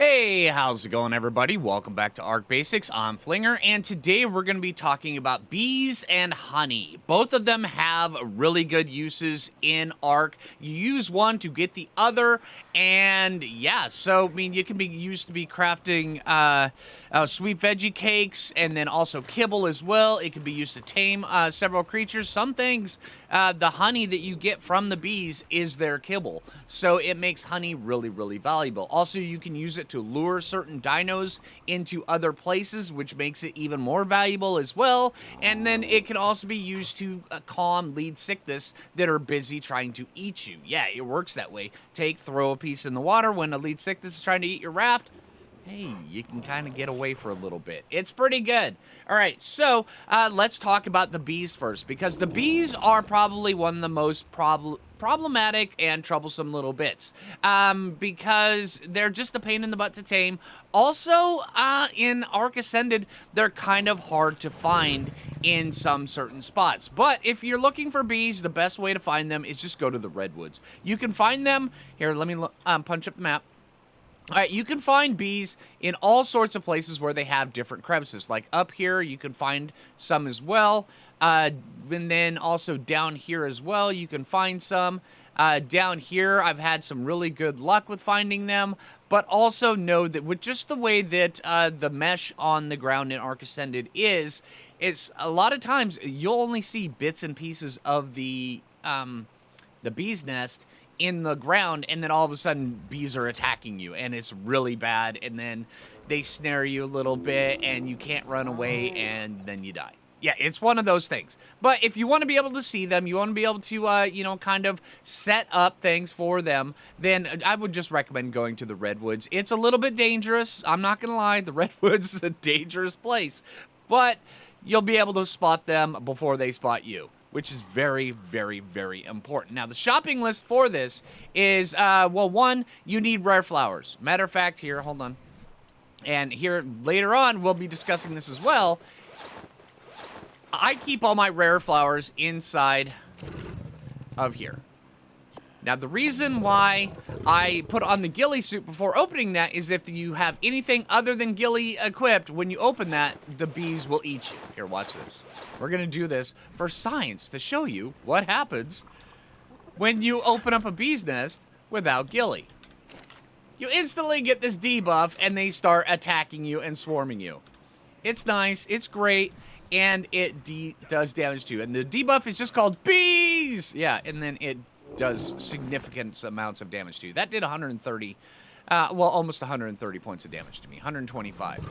Hey, how's it going, everybody? Welcome back to Ark Basics. I'm Phlinger, and today we're going to be talking about bees and honey. Both of them have really good uses in Ark. You use one to get the other, and yeah, so, I mean, you can be used to be crafting sweet veggie cakes, and then also kibble as well. It can be used to tame several creatures. Some things, the honey that you get from the bees is their kibble, so it makes honey really, really valuable. Also, you can use it to lure certain dinos into other places, which makes it even more valuable as well. And then it can also be used to calm lead sickness that are busy trying to eat you. Yeah, it works that way. Throw a piece in the water when a lead sickness is trying to eat your raft. Hey, you can kind of get away for a little bit. It's pretty good. All right, so let's talk about the bees first, because the bees are probably one of the most problematic and troublesome little bits, because they're just a pain in the butt to tame. Also, in Ark Ascended, they're kind of hard to find in some certain spots. But if you're looking for bees, the best way to find them is just go to the redwoods. You can find them, here, let me punch up the map. All right, you can find bees in all sorts of places where they have different crevices. Like up here, you can find some as well. And then also down here as well, you can find some. Down here, I've had some really good luck with finding them. But also know that with just the way that the mesh on the ground in Ark Ascended is a lot of times you'll only see bits and pieces of the bee's nest in the ground, and then all of a sudden bees are attacking you, and it's really bad, and then they snare you a little bit, and you can't run away, and then you die. Yeah, it's one of those things. But if you want to be able to see them, you want to be able to, you know, kind of set up things for them, then I would just recommend going to the redwoods. It's a little bit dangerous. I'm not going to lie. The redwoods is a dangerous place. But you'll be able to spot them before they spot you, which is very, very, very important. Now, the shopping list for this is, well, one, you need rare flowers. Matter of fact, here, hold on. And here, later on, we'll be discussing this as well. I keep all my rare flowers inside of here. Now, the reason why I put on the ghillie suit before opening that is if you have anything other than ghillie equipped, when you open that, the bees will eat you. Here, watch this. We're going to do this for science to show you what happens when you open up a bee's nest without ghillie. You instantly get this debuff, and they start attacking you and swarming you. It's nice, it's great, and it does damage to you. And the debuff is just called bees! Yeah, and then it does significant amounts of damage to you. That did 130, well, almost 130 points of damage to me, 125.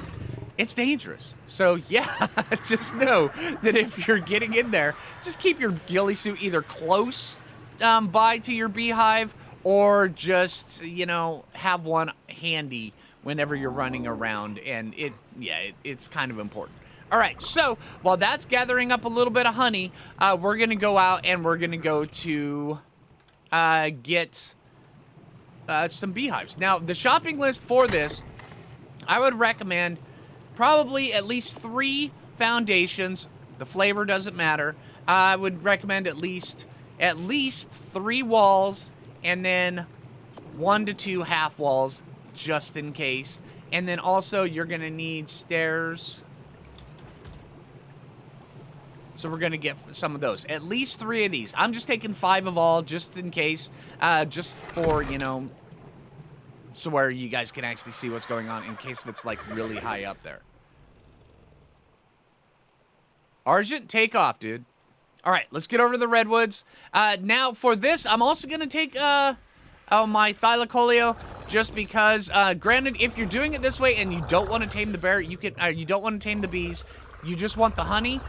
It's dangerous. So, yeah, just know that if you're getting in there, just keep your ghillie suit either close by to your beehive, or just, you know, have one handy whenever you're running around, and it's kind of important. All right, so while that's gathering up a little bit of honey, we're going to go out and we're going to go to get some beehives. Now, the shopping list for this, I would recommend probably at least 3 foundations. The flavor doesn't matter. I would recommend at least 3 walls, and then 1 to 2 half walls, just in case. And then also, you're going to need stairs. So we're going to get some of those. At least 3 of these. I'm just taking 5 of all, just in case. Just for, you know, so where you guys can actually see what's going on in case if it's, like, really high up there. Argent, take off, dude. All right, let's get over to the redwoods. Now, for this, I'm also going to take my thylacoleo, just because, granted, if you're doing it this way and you don't want to tame the bear, you don't want to tame the bees, you just want the honey,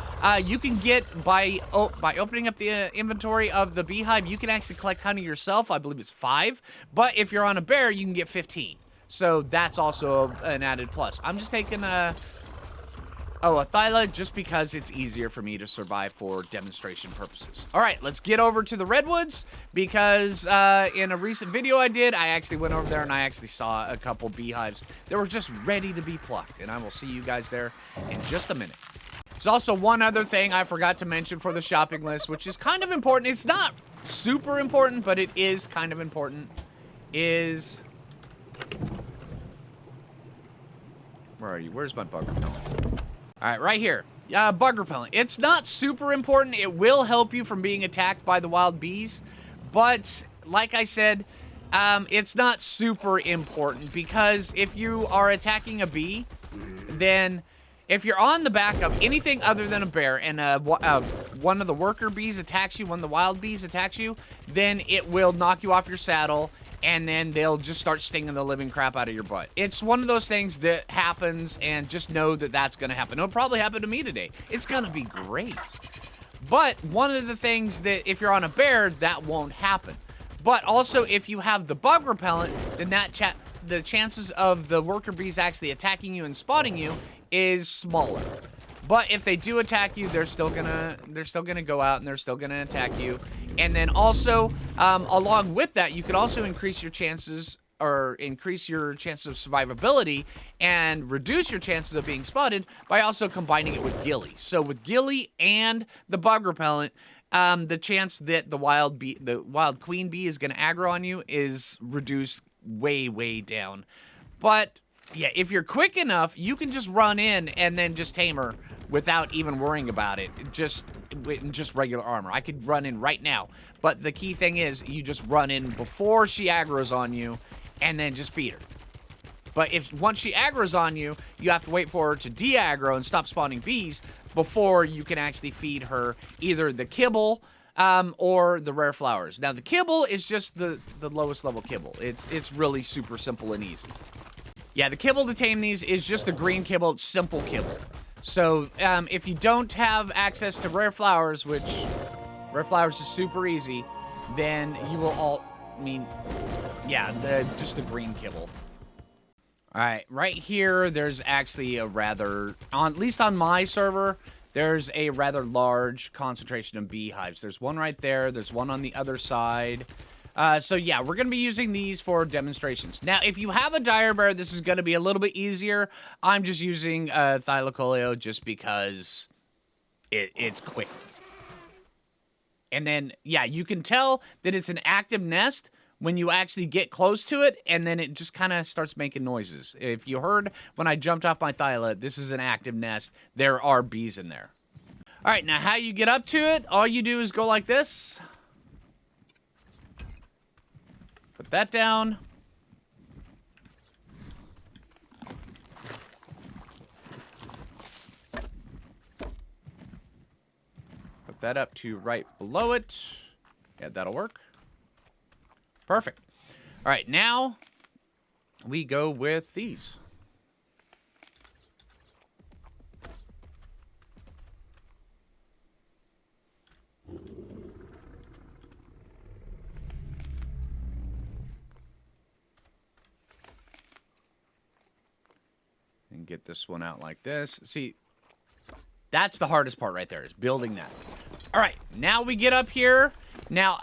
you can get, by opening up the inventory of the beehive, you can actually collect honey yourself. I believe it's 5. But if you're on a bear, you can get 15. So that's also an added plus. I'm just taking a thyla, just because it's easier for me to survive for demonstration purposes. All right, let's get over to the redwoods, because in a recent video I did, I actually went over there and I actually saw a couple beehives that were just ready to be plucked, and I will see you guys there in just a minute. There's also one other thing I forgot to mention for the shopping list, which is kind of important. It's not super important, but it is kind of important, is Where are you? Where's my bug repellent? All right, right here. Bug repellent. It's not super important. It will help you from being attacked by the wild bees. But, like I said, it's not super important because if you are attacking a bee, then if you're on the back of anything other than a bear and one of the worker bees attacks you, one of the wild bees attacks you, then it will knock you off your saddle and then they'll just start stinging the living crap out of your butt. It's one of those things that happens, and just know that that's going to happen. It'll probably happen to me today. It's going to be great. But one of the things that if you're on a bear, that won't happen. But also, if you have the bug repellent, then the chances of the worker bees actually attacking you and spotting you is smaller. But if they do attack you, they're still gonna go out and they're still gonna attack you. And then also, along with that, you could also increase your chances of survivability and reduce your chances of being spotted by also combining it with ghillie. So with ghillie and the bug repellent, the chance that the wild queen bee is gonna aggro on you is reduced way, way down. But yeah, if you're quick enough, you can just run in and then just tame her without even worrying about it. Just regular armor. I could run in right now. But the key thing is, you just run in before she aggro's on you, and then just feed her. But once she aggro's on you, you have to wait for her to de-aggro and stop spawning bees before you can actually feed her either the kibble or the rare flowers. Now, the kibble is just the lowest level kibble. It's really super simple and easy. Yeah, the kibble to tame these is just the green kibble. It's simple kibble. So, if you don't have access to rare flowers, which rare flowers is super easy, then you will just the green kibble. All right, right here, there's actually a rather, at least on my server, there's a rather large concentration of beehives. There's one right there. There's one on the other side. So yeah, we're going to be using these for demonstrations. Now, if you have a dire bear, this is going to be a little bit easier. I'm just using Thylacoleo just because it's quick. And then, yeah, you can tell that it's an active nest when you actually get close to it, and then it just kind of starts making noises. If you heard when I jumped off my Thyla, this is an active nest. There are bees in there. All right, now how you get up to it, all you do is go like this. Put that down. Put that up to right below it. Yeah, that'll work. Perfect. All right, now we go with these. And get this one out like this. See, that's the hardest part right there, is building that. All right, now we get up here. Now,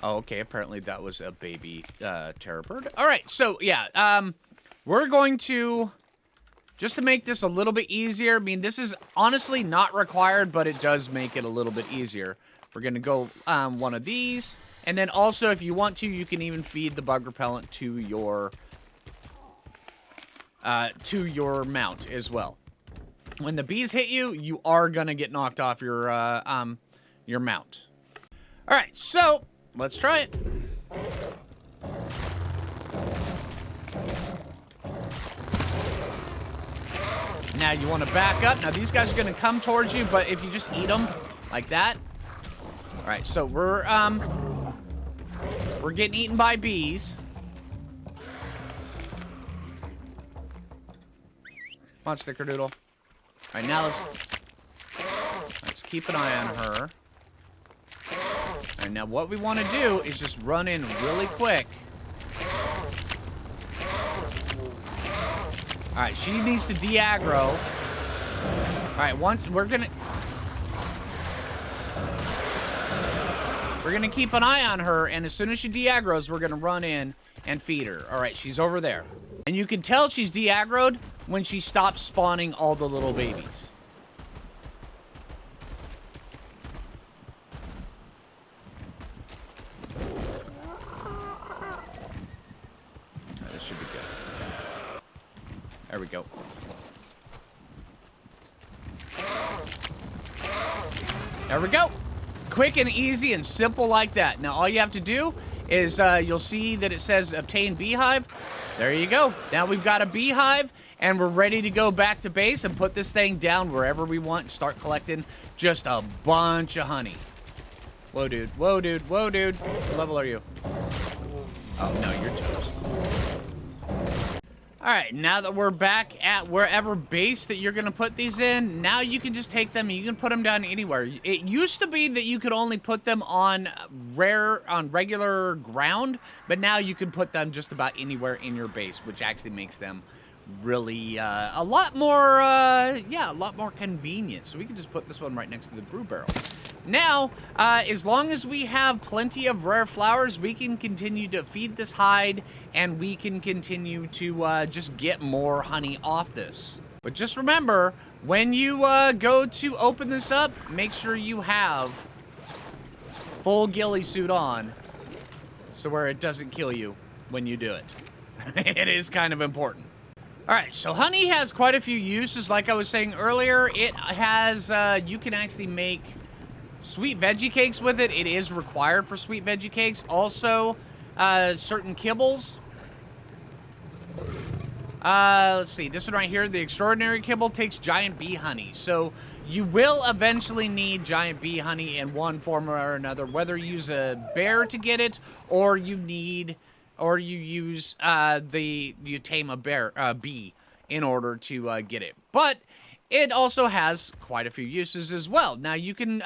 oh, okay, apparently that was a baby terror bird. All right, so yeah, we're going to, just to make this a little bit easier, I mean, this is honestly not required, but it does make it a little bit easier. We're going to go one of these, and then also, if you want to, you can even feed the bug repellent to your mount as well. When the bees hit you, you are going to get knocked off your mount. All right, so let's try it. Now you want to back up. Now these guys are going to come towards you, but if you just eat them like that. All right, so we're getting eaten by bees. Come on, Snickerdoodle. All right, now let's keep an eye on her. And now what we want to do is just run in really quick. All right, she needs to de-aggro. All right, we're gonna keep an eye on her, and as soon as she de-aggros, we're gonna run in and feed her. All right, she's over there. And you can tell she's de-aggroed when she stops spawning all the little babies. This should be good. There we go. There we go. Quick and easy and simple like that. Now, all you have to do is you'll see that it says obtain beehive. There you go. Now we've got a beehive, and we're ready to go back to base and put this thing down wherever we want and start collecting just a bunch of honey. Whoa, dude. Whoa, dude. Whoa, dude. What level are you? Oh, no, you're toast. All right, now that we're back at wherever base that you're going to put these in, now you can just take them and you can put them down anywhere. It used to be that you could only put them on regular ground, but now you can put them just about anywhere in your base, which actually makes them really a lot more convenient. So we can just put this one right next to the brew barrel. Now, as long as we have plenty of rare flowers, we can continue to feed this hide, and we can continue to just get more honey off this. But just remember, when you go to open this up, make sure you have full ghillie suit on, so where it doesn't kill you when you do it. It is kind of important. All right, so honey has quite a few uses. Like I was saying earlier, it has, you can actually make sweet veggie cakes with it. It is required for sweet veggie cakes. Also, certain kibbles. Let's see, this one right here, the extraordinary kibble takes giant bee honey. So you will eventually need giant bee honey in one form or another, whether you use a bear to get it, or you use you tame a bee in order to get it. But it also has quite a few uses as well. Now you can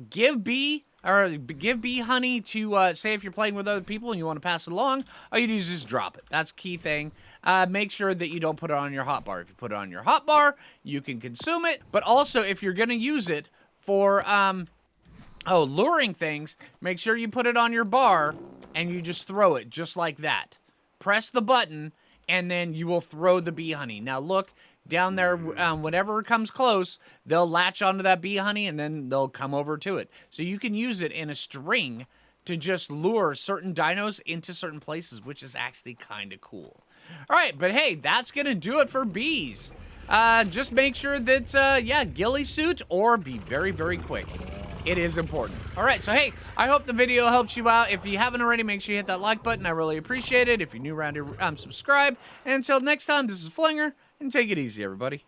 give bee honey to say if you're playing with other people and you want to pass it along. All you do is just drop it. That's the key thing. Make sure that you don't put it on your hotbar. If you put it on your hotbar, you can consume it. But also, if you're gonna use it for luring things, make sure you put it on your bar and you just throw it just like that. Press the button and then you will throw the bee honey. Now look. Down there, whenever it comes close, they'll latch onto that bee honey and then they'll come over to it. So you can use it in a string to just lure certain dinos into certain places, which is actually kind of cool. All right, but hey, that's going to do it for bees. Just make sure that, ghillie suit or be very, very quick. It is important. All right, so hey, I hope the video helps you out. If you haven't already, make sure you hit that like button. I really appreciate it. If you're new around here, subscribe. And until next time, this is Phlinger. And take it easy, everybody.